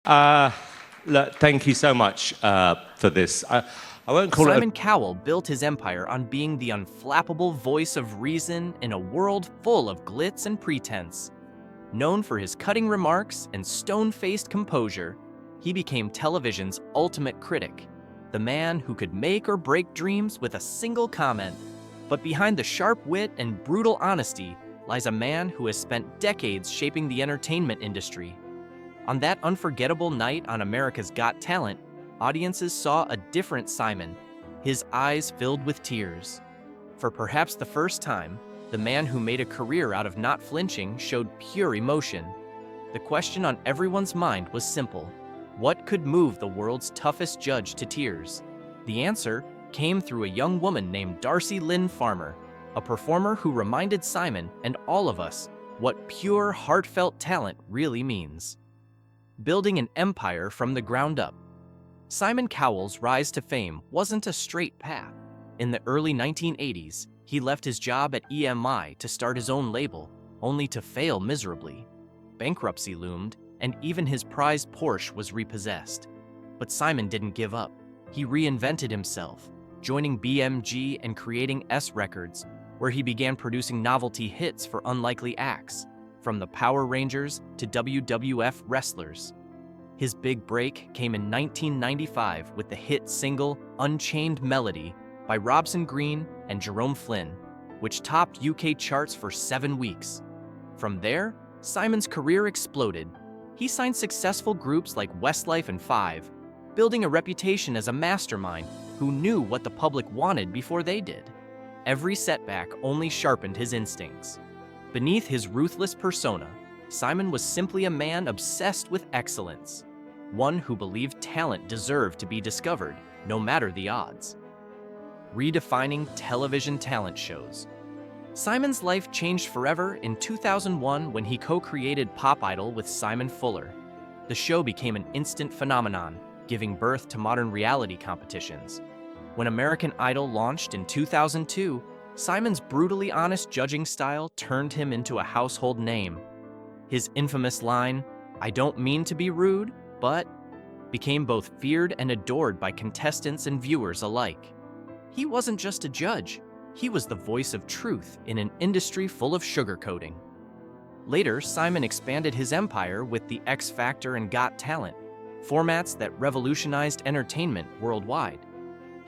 Uh, Look, thank you so much for this. I won't call Simon Cowell built his empire on being the unflappable voice of reason in a world full of glitz and pretense. Known for his cutting remarks and stone-faced composure, he became television's ultimate critic, the man who could make or break dreams with a single comment. But behind the sharp wit and brutal honesty lies a man who has spent decades shaping the entertainment industry. On that unforgettable night on America's Got Talent, audiences saw a different Simon, his eyes filled with tears. For perhaps the first time, the man who made a career out of not flinching showed pure emotion. The question on everyone's mind was simple: what could move the world's toughest judge to tears? The answer came through a young woman named Darci Lynne Farmer, a performer who reminded Simon and all of us what pure, heartfelt talent really means. Building an empire from the ground up. Simon Cowell's rise to fame wasn't a straight path. In the early 1980s, he left his job at EMI to start his own label, only to fail miserably. Bankruptcy loomed, and even his prized Porsche was repossessed. But Simon didn't give up. He reinvented himself, joining BMG and creating S Records, where he began producing novelty hits for unlikely acts, from the Power Rangers to WWF wrestlers. His big break came in 1995 with the hit single Unchained Melody by Robson Green and Jerome Flynn, which topped UK charts for 7 weeks. From there, Simon's career exploded. He signed successful groups like Westlife and Five, building a reputation as a mastermind who knew what the public wanted before they did. Every setback only sharpened his instincts. Beneath his ruthless persona, Simon was simply a man obsessed with excellence, one who believed talent deserved to be discovered, no matter the odds. Redefining television talent shows. Simon's life changed forever in 2001 when he co-created Pop Idol with Simon Fuller. The show became an instant phenomenon, giving birth to modern reality competitions. When American Idol launched in 2002, Simon's brutally honest judging style turned him into a household name. His infamous line, "I don't mean to be rude, but," became both feared and adored by contestants and viewers alike. He wasn't just a judge, he was the voice of truth in an industry full of sugarcoating. Later, Simon expanded his empire with The X Factor and Got Talent, formats that revolutionized entertainment worldwide.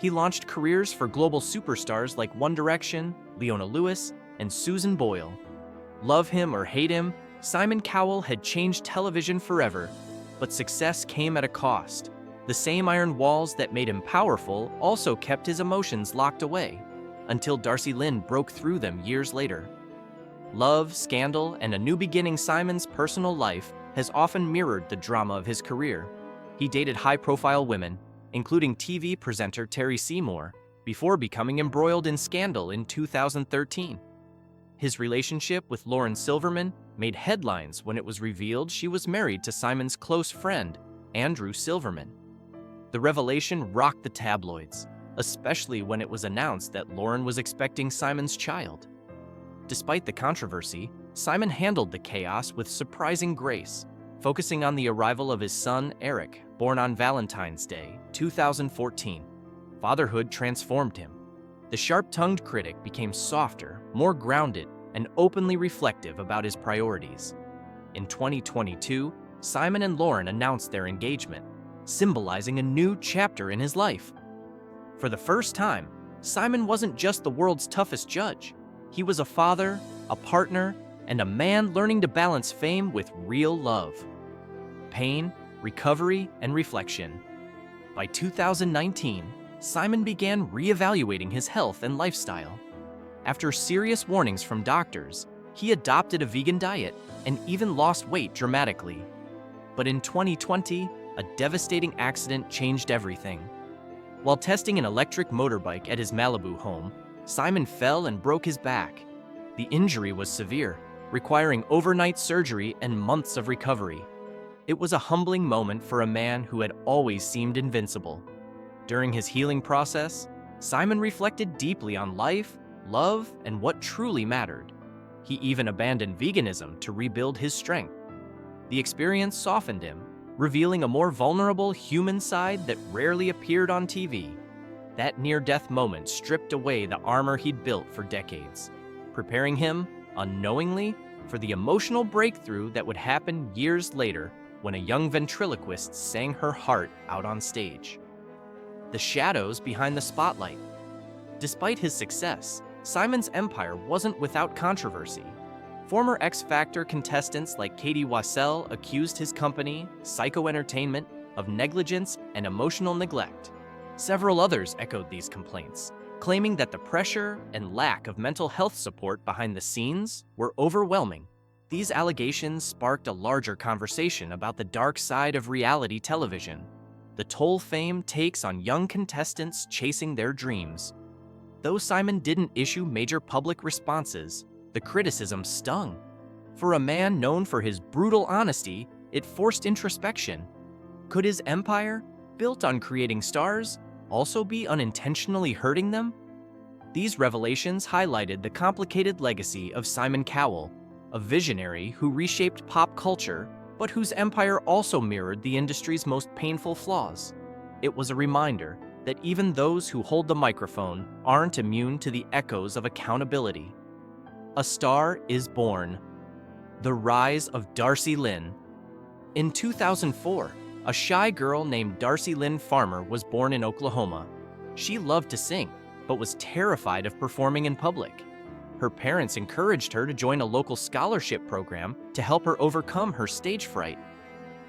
He launched careers for global superstars like One Direction, Leona Lewis, and Susan Boyle. Love him or hate him, Simon Cowell had changed television forever, but success came at a cost. The same iron walls that made him powerful also kept his emotions locked away, until Darcy Lynn broke through them years later. Love, scandal, and a new beginning. Simon's personal life has often mirrored the drama of his career. He dated high-profile women, including TV presenter Terry Seymour, before becoming embroiled in scandal in 2013. His relationship with Lauren Silverman made headlines when it was revealed she was married to Simon's close friend, Andrew Silverman. The revelation rocked the tabloids, especially when it was announced that Lauren was expecting Simon's child. Despite the controversy, Simon handled the chaos with surprising grace, focusing on the arrival of his son, Eric, born on Valentine's Day, 2014. Fatherhood transformed him. The sharp-tongued critic became softer, more grounded, and openly reflective about his priorities. In 2022, Simon and Lauren announced their engagement, symbolizing a new chapter in his life. For the first time, Simon wasn't just the world's toughest judge. He was a father, a partner, and a man learning to balance fame with real love. Pain, recovery, and reflection. By 2019, Simon began reevaluating his health and lifestyle. After serious warnings from doctors, he adopted a vegan diet and even lost weight dramatically. But in 2020, a devastating accident changed everything. While testing an electric motorbike at his Malibu home, Simon fell and broke his back. The injury was severe, requiring overnight surgery and months of recovery. It was a humbling moment for a man who had always seemed invincible. During his healing process, Simon reflected deeply on life, love, and what truly mattered. He even abandoned veganism to rebuild his strength. The experience softened him, revealing a more vulnerable human side that rarely appeared on TV. That near-death moment stripped away the armor he'd built for decades, preparing him, unknowingly, for the emotional breakthrough that would happen years later when a young ventriloquist sang her heart out on stage. The shadows behind the spotlight. Despite his success, Simon's empire wasn't without controversy. Former X Factor contestants like Katie Wassell accused his company, Psycho Entertainment, of negligence and emotional neglect. Several others echoed these complaints, claiming that the pressure and lack of mental health support behind the scenes were overwhelming. These allegations sparked a larger conversation about the dark side of reality television, the toll fame takes on young contestants chasing their dreams. Though Simon didn't issue major public responses, the criticism stung. For a man known for his brutal honesty, it forced introspection. Could his empire, built on creating stars, also be unintentionally hurting them? These revelations highlighted the complicated legacy of Simon Cowell, a visionary who reshaped pop culture, but whose empire also mirrored the industry's most painful flaws. It was a reminder that even those who hold the microphone aren't immune to the echoes of accountability. A Star is Born. The Rise of Darci Lynne. In 2004, a shy girl named Darci Lynne Farmer was born in Oklahoma. She loved to sing, but was terrified of performing in public. Her parents encouraged her to join a local scholarship program to help her overcome her stage fright.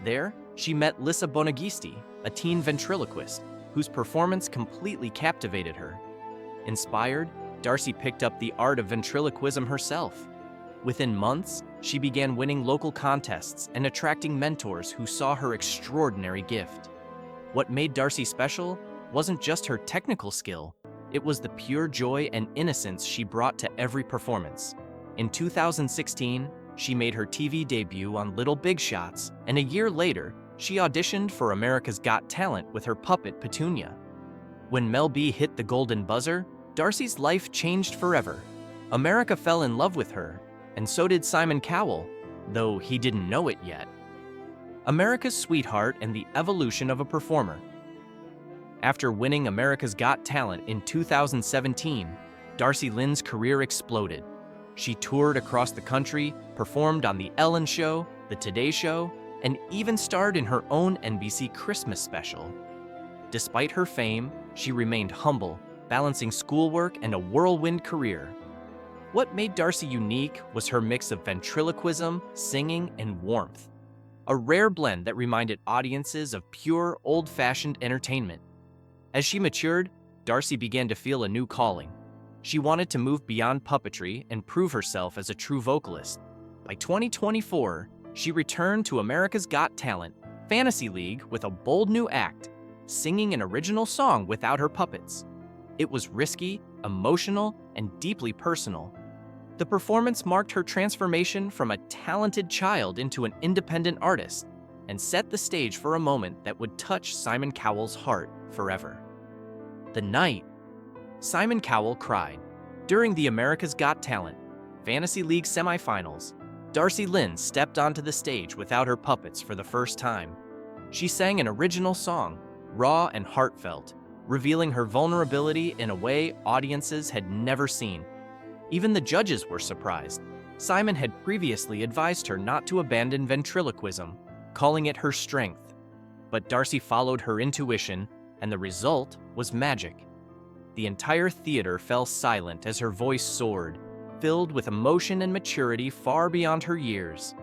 There, she met Lissa Bonagisti, a teen ventriloquist, whose performance completely captivated her. Inspired, Darcy picked up the art of ventriloquism herself. Within months, she began winning local contests and attracting mentors who saw her extraordinary gift. What made Darcy special wasn't just her technical skill, it was the pure joy and innocence she brought to every performance. In 2016, she made her TV debut on Little Big Shots, and a year later, she auditioned for America's Got Talent with her puppet Petunia. When Mel B hit the golden buzzer, Darcy's life changed forever. America fell in love with her, and so did Simon Cowell, though he didn't know it yet. America's Sweetheart and the Evolution of a Performer. After winning America's Got Talent in 2017, Darci Lynn's career exploded. She toured across the country, performed on The Ellen Show, The Today Show, and even starred in her own NBC Christmas special. Despite her fame, she remained humble, balancing schoolwork and a whirlwind career. What made Darcy unique was her mix of ventriloquism, singing, and warmth. A rare blend that reminded audiences of pure, old-fashioned entertainment. As she matured, Darcy began to feel a new calling. She wanted to move beyond puppetry and prove herself as a true vocalist. By 2024, she returned to America's Got Talent, Fantasy League with a bold new act, singing an original song without her puppets. It was risky, emotional, and deeply personal. The performance marked her transformation from a talented child into an independent artist and set the stage for a moment that would touch Simon Cowell's heart forever. The night Simon Cowell cried. During the America's Got Talent Fantasy League semifinals, Darci Lynne stepped onto the stage without her puppets for the first time. She sang an original song, raw and heartfelt, revealing her vulnerability in a way audiences had never seen. Even the judges were surprised. Simon had previously advised her not to abandon ventriloquism, calling it her strength. But Darcy followed her intuition, and the result was magic. The entire theater fell silent as her voice soared, filled with emotion and maturity far beyond her years.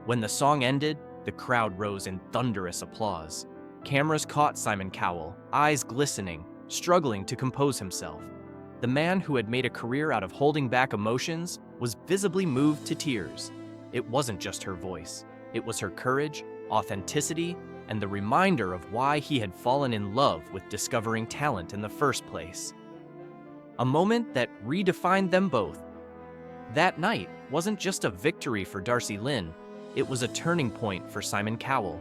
When the song ended, the crowd rose in thunderous applause. Cameras caught Simon Cowell, eyes glistening, struggling to compose himself. The man who had made a career out of holding back emotions was visibly moved to tears. It wasn't just her voice. It was her courage, authenticity, and the reminder of why he had fallen in love with discovering talent in the first place. A moment that redefined them both. That night wasn't just a victory for Darci Lynne, it was a turning point for Simon Cowell.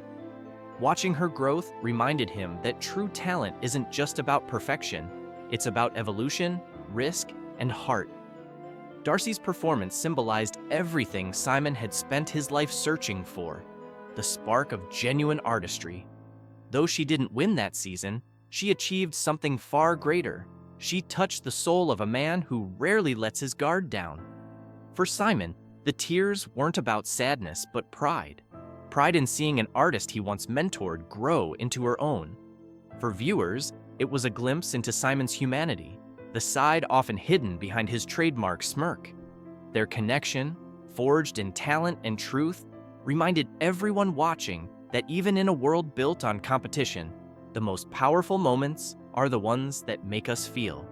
Watching her growth reminded him that true talent isn't just about perfection, it's about evolution, risk, and heart. Darcy's performance symbolized everything Simon had spent his life searching for: the spark of genuine artistry. Though she didn't win that season, she achieved something far greater. She touched the soul of a man who rarely lets his guard down. For Simon, the tears weren't about sadness, but pride. Pride in seeing an artist he once mentored grow into her own. For viewers, it was a glimpse into Simon's humanity, the side often hidden behind his trademark smirk. Their connection, forged in talent and truth, reminded everyone watching that even in a world built on competition, the most powerful moments are the ones that make us feel.